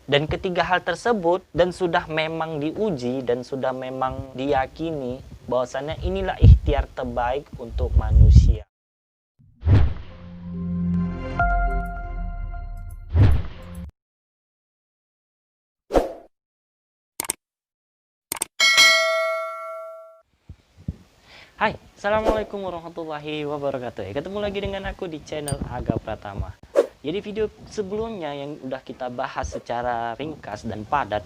Dan ketiga hal tersebut dan sudah memang diuji dan sudah memang diyakini bahwasannya inilah ikhtiar terbaik untuk manusia. Hai, Assalamualaikum warahmatullahi wabarakatuh. Ketemu lagi dengan aku di channel Aga Pratama. Jadi video sebelumnya yang udah kita bahas secara ringkas dan padat,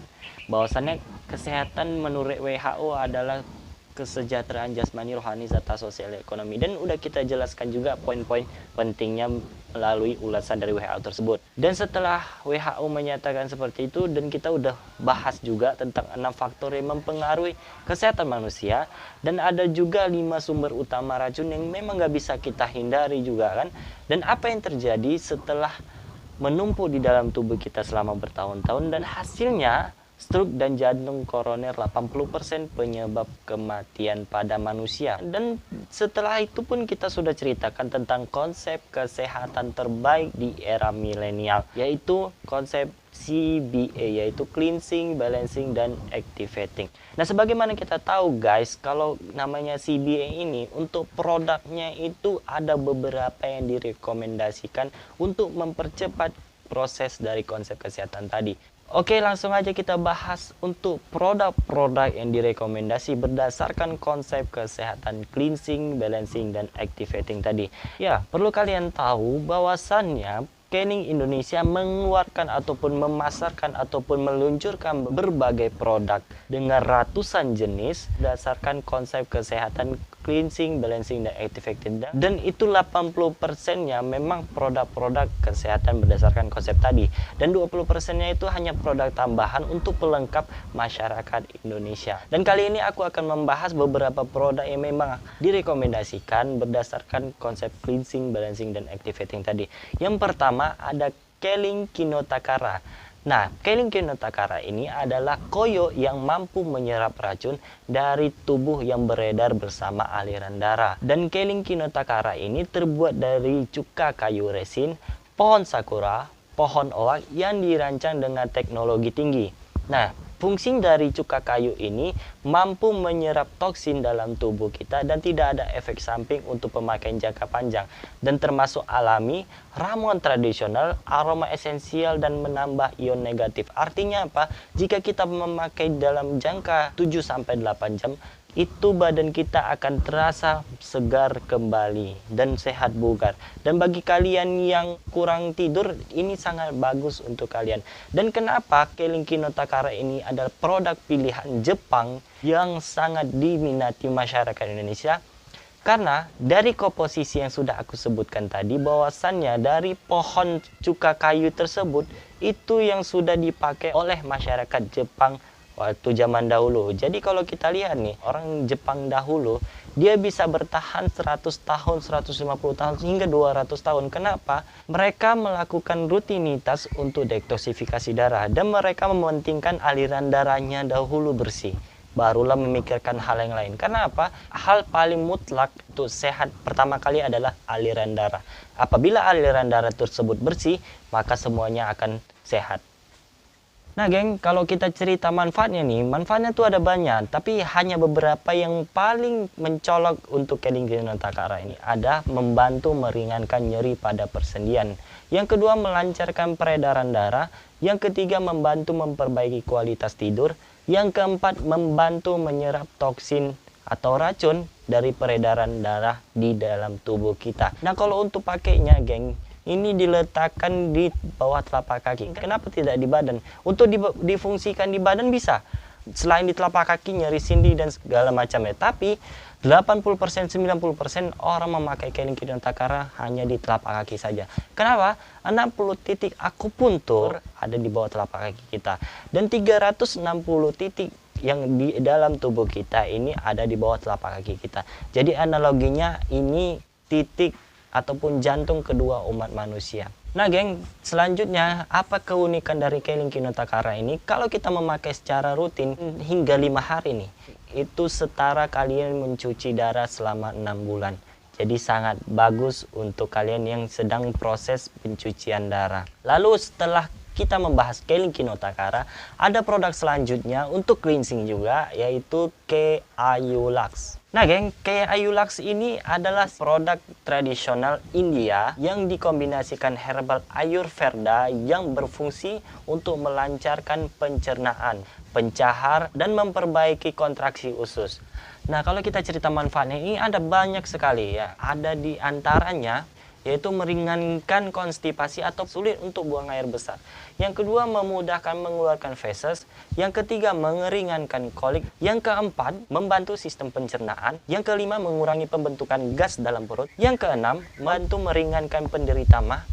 bahwasannya kesehatan menurut WHO adalah kesejahteraan jasmani, rohani, serta sosial ekonomi. Dan udah kita jelaskan juga poin-poin pentingnya melalui ulasan dari WHO tersebut. Dan setelah WHO menyatakan seperti itu, dan kita udah bahas juga tentang 6 faktor yang mempengaruhi kesehatan manusia, dan ada juga 5 sumber utama racun yang memang gak bisa kita hindari juga kan. Dan apa yang terjadi setelah menumpuk di dalam tubuh kita selama bertahun-tahun, dan hasilnya stroke dan jantung koroner 80% penyebab kematian pada manusia. Dan setelah itu pun kita sudah ceritakan tentang konsep kesehatan terbaik di era milenial, yaitu konsep CBA, yaitu cleansing, balancing, dan activating. Nah, sebagaimana kita tahu guys, kalau namanya CBA ini untuk produknya itu ada beberapa yang direkomendasikan untuk mempercepat proses dari konsep kesehatan tadi. Oke, langsung aja kita bahas untuk produk-produk yang direkomendasi berdasarkan konsep kesehatan cleansing, balancing, dan activating tadi. Ya, perlu kalian tahu bahwasannya Keling Indonesia mengeluarkan ataupun memasarkan ataupun meluncurkan berbagai produk dengan ratusan jenis berdasarkan konsep kesehatan cleansing, balancing, dan activating. Dan itu 80%-nya memang produk-produk kesehatan berdasarkan konsep tadi. Dan 20%-nya itu hanya produk tambahan untuk pelengkap masyarakat Indonesia. Dan kali ini aku akan membahas beberapa produk yang memang direkomendasikan berdasarkan konsep cleansing, balancing, dan activating tadi. Yang pertama ada Keling Kinotakara. Nah, Keling Kinotakara ini adalah koyo yang mampu menyerap racun dari tubuh yang beredar bersama aliran darah. Dan Keling Kinotakara ini terbuat dari cuka kayu resin, pohon sakura, pohon oak yang dirancang dengan teknologi tinggi. Nah, fungsi dari cuka kayu ini mampu menyerap toksin dalam tubuh kita dan tidak ada efek samping untuk pemakaian jangka panjang, dan termasuk alami, ramuan tradisional, aroma esensial, dan menambah ion negatif. Artinya apa? Jika kita memakai dalam jangka 7-8 jam, itu badan kita akan terasa segar kembali dan sehat bugar. Dan bagi kalian yang kurang tidur, ini sangat bagus untuk kalian. Dan kenapa Keling Kinotakara ini adalah produk pilihan Jepang yang sangat diminati masyarakat Indonesia? Karena dari komposisi yang sudah aku sebutkan tadi, bahwasannya dari pohon cuka kayu tersebut itu yang sudah dipakai oleh masyarakat Jepang waktu zaman dahulu. Jadi kalau kita lihat nih, orang Jepang dahulu dia bisa bertahan 100 tahun, 150 tahun hingga 200 tahun. Kenapa? Mereka melakukan rutinitas untuk detoksifikasi darah dan mereka mementingkan aliran darahnya dahulu bersih, barulah memikirkan hal yang lain. Karena apa? Hal paling mutlak untuk sehat pertama kali adalah aliran darah. Apabila aliran darah tersebut bersih, maka semuanya akan sehat. Nah geng, kalau kita cerita manfaatnya nih, manfaatnya tuh ada banyak, tapi hanya beberapa yang paling mencolok untuk Keling Kinotakara ini. Ada membantu meringankan nyeri pada persendian. Yang kedua, melancarkan peredaran darah. Yang ketiga, membantu memperbaiki kualitas tidur. Yang keempat, membantu menyerap toksin atau racun dari peredaran darah di dalam tubuh kita. Nah kalau untuk pakainya geng, ini diletakkan di bawah telapak kaki. Kenapa tidak di badan? Untuk difungsikan di badan bisa. Selain di telapak kaki, nyeri sendi dan segala macamnya. Tapi 80%, 90% orang memakai Keling Kinotakara hanya di telapak kaki saja. Kenapa? 60 titik akupuntur ada di bawah telapak kaki kita. Dan 360 titik yang di dalam tubuh kita ini ada di bawah telapak kaki kita. Jadi analoginya ini titik ataupun jantung kedua umat manusia. Nah geng, selanjutnya apa keunikan dari Keling Kinotakara ini? Kalau kita memakai secara rutin hingga 5 hari nih, itu setara kalian mencuci darah selama 6 bulan. Jadi sangat bagus untuk kalian yang sedang proses pencucian darah. Lalu setelah kita membahas Kelingkinotakara, ada produk selanjutnya untuk cleansing juga, yaitu K-Ayulux. Nah geng, K-Ayulux ini adalah produk tradisional India yang dikombinasikan herbal Ayurveda yang berfungsi untuk melancarkan pencernaan, pencahar, dan memperbaiki kontraksi usus. Nah kalau kita cerita manfaatnya ini ada banyak sekali ya. Ada di antaranya yaitu meringankan konstipasi atau sulit untuk buang air besar. Yang kedua, memudahkan mengeluarkan feses. Yang ketiga, mengeringankan kolik. Yang keempat, membantu sistem pencernaan. Yang kelima, mengurangi pembentukan gas dalam perut. Yang keenam, membantu meringankan penderita MAH.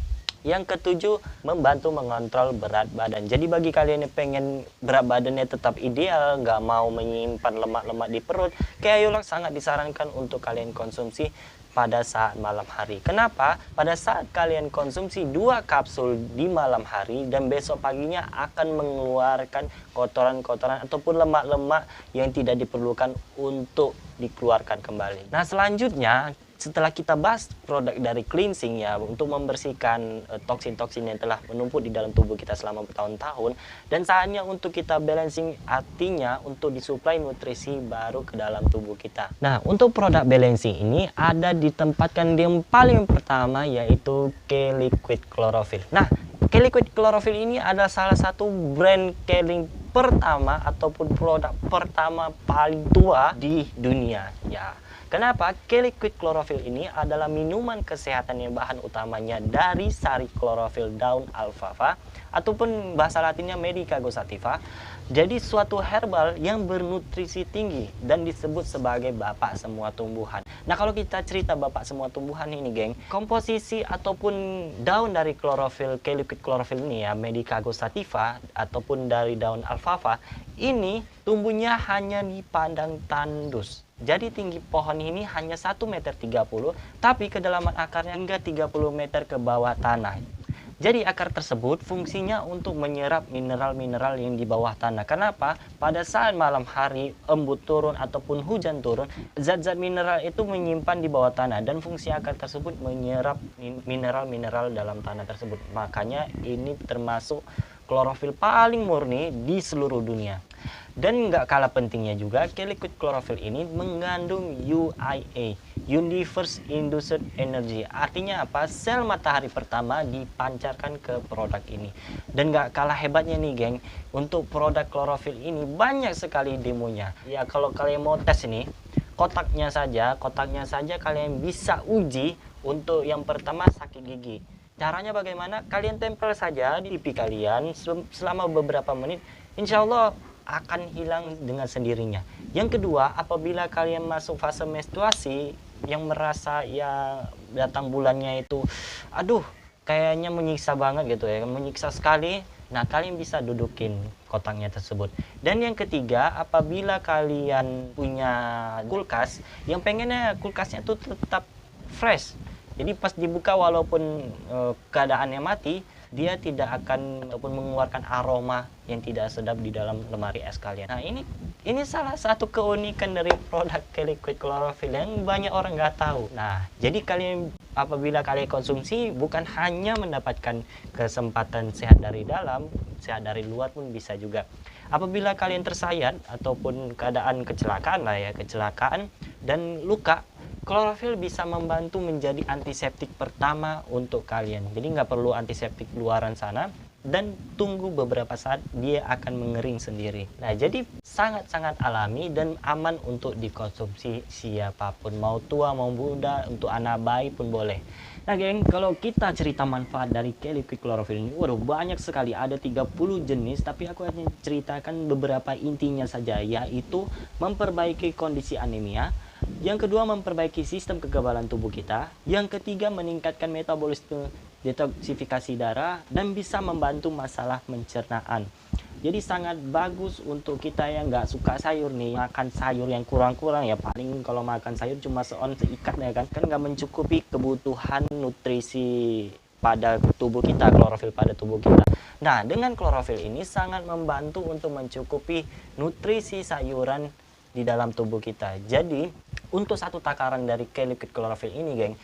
Yang ketujuh, membantu mengontrol berat badan. Jadi bagi kalian yang pengen berat badannya tetap ideal, nggak mau menyimpan lemak-lemak di perut, K-Ayulux sangat disarankan untuk kalian konsumsi pada saat malam hari. Kenapa? Pada saat kalian konsumsi 2 kapsul di malam hari dan besok paginya akan mengeluarkan kotoran-kotoran ataupun lemak-lemak yang tidak diperlukan untuk dikeluarkan kembali. Nah selanjutnya, setelah kita bahas produk dari cleansing ya, untuk membersihkan toksin-toksin yang telah menumpuk di dalam tubuh kita selama bertahun-tahun, dan saatnya untuk kita balancing, artinya untuk disuplai nutrisi baru ke dalam tubuh kita. Nah untuk produk balancing ini ada ditempatkan yang paling pertama, yaitu K-Liquid Chlorophyll. Nah K-Liquid Chlorophyll ini adalah salah satu brand Keling pertama ataupun produk pertama paling tua di dunia ya. Kenapa? K-Liquid Chlorophyll ini adalah minuman kesehatan yang bahan utamanya dari sari klorofil daun alfalfa ataupun bahasa latinnya Medicago sativa. Jadi suatu herbal yang bernutrisi tinggi dan disebut sebagai bapak semua tumbuhan. Nah kalau kita cerita bapak semua tumbuhan ini geng, komposisi ataupun daun dari klorofil, K-Liquid Chlorophyll ini ya, Medicago sativa ataupun dari daun alfalfa, ini tumbuhnya hanya di padang tandus. Jadi tinggi pohon ini hanya 1,30 meter, tapi kedalaman akarnya hingga 30 meter ke bawah tanah. Jadi akar tersebut fungsinya untuk menyerap mineral-mineral yang di bawah tanah. Kenapa? Pada saat malam hari, embun turun ataupun hujan turun, zat-zat mineral itu menyimpan di bawah tanah dan fungsi akar tersebut menyerap mineral-mineral dalam tanah tersebut. Makanya ini termasuk klorofil paling murni di seluruh dunia. Dan nggak kalah pentingnya juga, K-Liquid Chlorophyll ini mengandung UIA, Universe Induced Energy. Artinya apa? Sel matahari pertama dipancarkan ke produk ini. Dan nggak kalah hebatnya nih geng, untuk produk chlorophyll ini banyak sekali demonya. Ya kalau kalian mau tes ini, kotaknya saja kalian bisa uji. Untuk yang pertama sakit gigi. Caranya bagaimana? Kalian tempel saja di pipi kalian selama beberapa menit, insya Allah akan hilang dengan sendirinya. Yang kedua, apabila kalian masuk fase menstruasi yang merasa ya datang bulannya itu aduh kayaknya menyiksa banget gitu ya, menyiksa sekali, nah kalian bisa dudukin kotaknya tersebut. Dan yang ketiga, apabila kalian punya kulkas yang pengennya kulkasnya itu tetap fresh, jadi pas dibuka walaupun keadaannya mati, dia tidak akan ataupun mengeluarkan aroma yang tidak sedap di dalam lemari es kalian. Nah ini salah satu keunikan dari produk K-Liquid Chlorophyll yang banyak orang nggak tahu. Nah jadi kalian apabila kalian konsumsi bukan hanya mendapatkan kesempatan sehat dari dalam, sehat dari luar pun bisa juga. Apabila kalian tersayat ataupun keadaan kecelakaan lah ya, kecelakaan dan luka, klorofil bisa membantu menjadi antiseptik pertama untuk kalian. Jadi nggak perlu antiseptik luaran sana, dan tunggu beberapa saat dia akan mengering sendiri. Nah jadi sangat-sangat alami dan aman untuk dikonsumsi siapapun, mau tua mau muda, untuk anak bayi pun boleh. Nah geng, kalau kita cerita manfaat dari K-Liquid Chlorophyll ini, waduh banyak sekali, ada 30 jenis, tapi aku hanya ceritakan beberapa intinya saja, yaitu memperbaiki kondisi anemia. Yang kedua, memperbaiki sistem kekebalan tubuh kita. Yang ketiga, meningkatkan metabolisme, detoksifikasi darah, dan bisa membantu masalah pencernaan. Jadi sangat bagus untuk kita yang nggak suka sayur nih, makan sayur yang kurang-kurang ya, paling kalau makan sayur cuma seikat ya kan nggak mencukupi kebutuhan nutrisi pada tubuh kita, klorofil pada tubuh kita. Nah dengan klorofil ini sangat membantu untuk mencukupi nutrisi sayuran di dalam tubuh kita. Jadi untuk satu takaran dari K-Liquid Chlorophyll ini geng,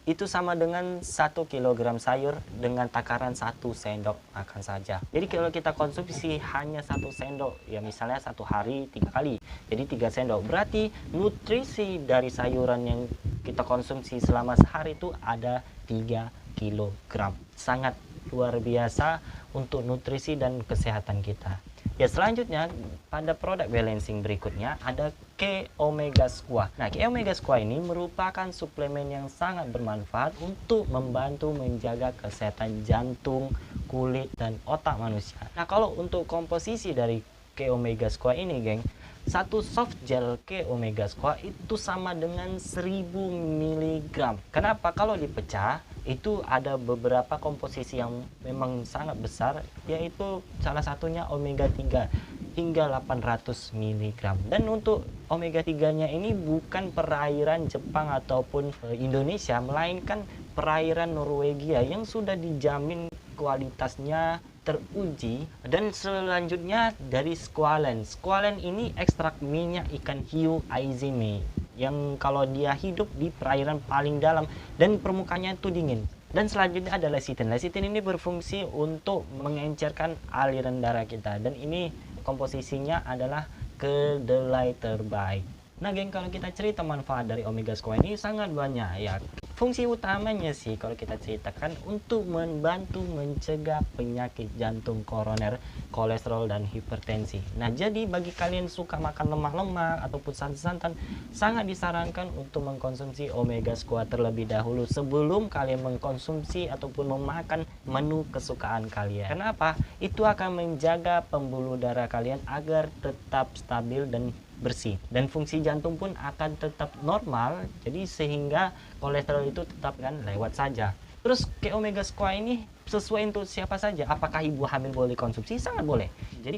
itu sama dengan 1 kilogram sayur dengan takaran 1 sendok makan saja. Jadi kalau kita konsumsi hanya 1 sendok, ya misalnya 1 hari 3 kali, jadi 3 sendok. Berarti nutrisi dari sayuran yang kita konsumsi selama sehari itu ada 3 kilogram. Sangat luar biasa untuk nutrisi dan kesehatan kita. Ya, selanjutnya pada produk balancing berikutnya ada K Omega Squat. Nah, K Omega Squat ini merupakan suplemen yang sangat bermanfaat untuk membantu menjaga kesehatan jantung, kulit, dan otak manusia. Nah, kalau untuk komposisi dari K Omega Squat ini, geng, satu soft gel K Omega Squat itu sama dengan 1000 mg. Kenapa? Kalau dipecah itu ada beberapa komposisi yang memang sangat besar, yaitu salah satunya omega 3 hingga 800 mg. Dan untuk omega 3 nya ini bukan perairan Jepang ataupun Indonesia, melainkan perairan Norwegia yang sudah dijamin kualitasnya teruji. Dan selanjutnya dari squalene. Squalene ini ekstrak minyak ikan hiu Aizime yang kalau dia hidup di perairan paling dalam dan permukaannya itu dingin. Dan selanjutnya ada lecithin. Lecithin ini berfungsi untuk mengencerkan aliran darah kita, dan ini komposisinya adalah kedelai terbaik. Nah, geng, kalau kita cerita manfaat dari omega squat ini sangat banyak ya. Fungsi utamanya sih kalau kita ceritakan untuk membantu mencegah penyakit jantung, koroner, kolesterol, dan hipertensi. Nah, jadi bagi kalian suka makan lemak-lemak ataupun santan-santan, sangat disarankan untuk mengkonsumsi omega squat terlebih dahulu sebelum kalian mengkonsumsi ataupun memakan menu kesukaan kalian. Kenapa? Itu akan menjaga pembuluh darah kalian agar tetap stabil dan bersih, dan fungsi jantung pun akan tetap normal, jadi sehingga kolesterol itu tetap kan lewat saja. Terus ke omega squat ini sesuai untuk siapa saja. Apakah ibu hamil boleh konsumsi? Sangat boleh. Jadi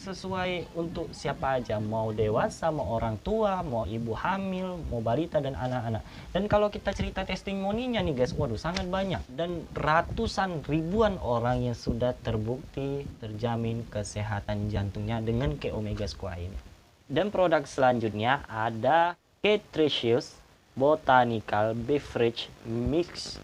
sesuai untuk siapa aja, mau dewasa, mau orang tua, mau ibu hamil, mau balita, dan anak-anak. Dan kalau kita cerita testimoninya nih guys, waduh sangat banyak, dan ratusan ribuan orang yang sudah terbukti terjamin kesehatan jantungnya dengan ke omega squat ini. Dan produk selanjutnya ada K-Tricious Botanical Beverage Mix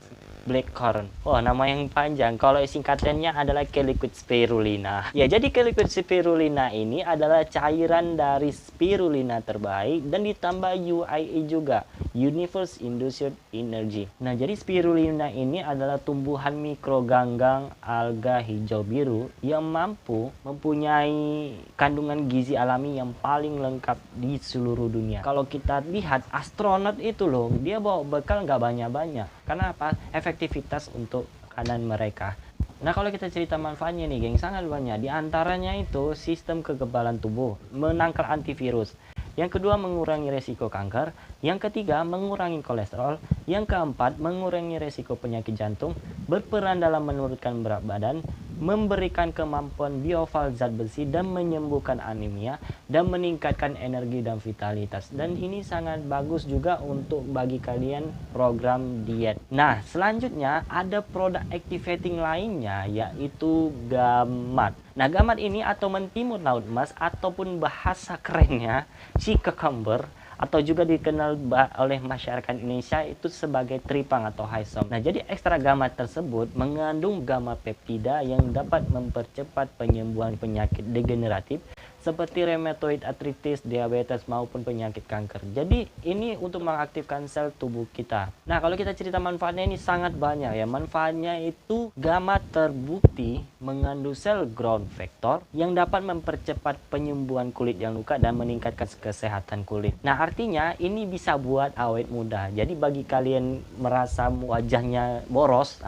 Blackcurrant. Wah, nama yang panjang. Kalau singkatannya adalah K-Liquid Spirulina. Ya, jadi K-Liquid Spirulina ini adalah cairan dari spirulina terbaik dan ditambah UIE juga, Universe Induced Energy. Nah, jadi spirulina ini adalah tumbuhan mikroganggang alga hijau biru yang mampu mempunyai kandungan gizi alami yang paling lengkap di seluruh dunia. Kalau kita lihat astronot itu loh, dia bawa bekal nggak banyak-banyak. Karena apa? Efektivitas untuk makanan mereka. Nah, kalau kita cerita manfaatnya nih, geng, sangat banyak. Di antaranya itu sistem kekebalan tubuh, menangkal antivirus. Yang kedua, mengurangi resiko kanker. Yang ketiga, mengurangi kolesterol. Yang keempat, mengurangi resiko penyakit jantung, berperan dalam menurunkan berat badan, memberikan kemampuan biofil zat besi dan menyembuhkan anemia, dan meningkatkan energi dan vitalitas. Dan ini sangat bagus juga untuk bagi kalian program diet. Nah, selanjutnya ada produk activating lainnya, yaitu gamat. Nah, gamat ini atau mentimur laut emas ataupun bahasa kerennya sea cucumber, atau juga dikenal oleh masyarakat Indonesia itu sebagai tripang atau hysom. Nah, jadi ekstrak gamat tersebut mengandung gamma peptida yang dapat mempercepat penyembuhan penyakit degeneratif seperti rheumatoid arthritis, diabetes, maupun penyakit kanker. Jadi ini untuk mengaktifkan sel tubuh kita. Nah, kalau kita cerita manfaatnya ini sangat banyak ya. Manfaatnya itu gamat terbukti mengandung sel growth factor yang dapat mempercepat penyembuhan kulit yang luka dan meningkatkan kesehatan kulit. Nah, artinya ini bisa buat awet muda. Jadi bagi kalian merasa wajahnya boros,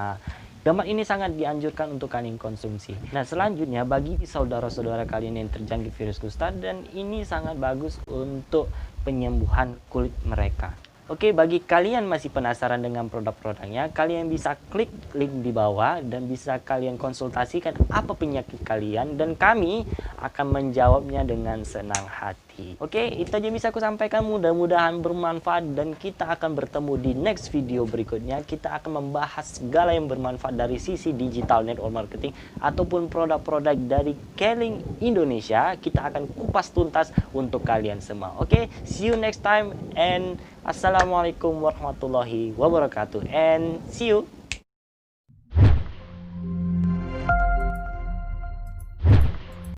gamat ini sangat dianjurkan untuk kalian konsumsi. Nah, selanjutnya bagi saudara-saudara kalian yang terjangkit virus kusta, dan ini sangat bagus untuk penyembuhan kulit mereka. Oke, bagi kalian masih penasaran dengan produk-produknya, kalian bisa klik link di bawah dan bisa kalian konsultasikan apa penyakit kalian, dan kami akan menjawabnya dengan senang hati. Oke, itu aja bisa aku sampaikan. Mudah-mudahan bermanfaat dan kita akan bertemu di next video berikutnya. Kita akan membahas segala yang bermanfaat dari sisi digital network marketing ataupun produk-produk dari Keling Indonesia. Kita akan kupas tuntas untuk kalian semua. Oke, see you next time and Assalamualaikum warahmatullahi wabarakatuh and see you.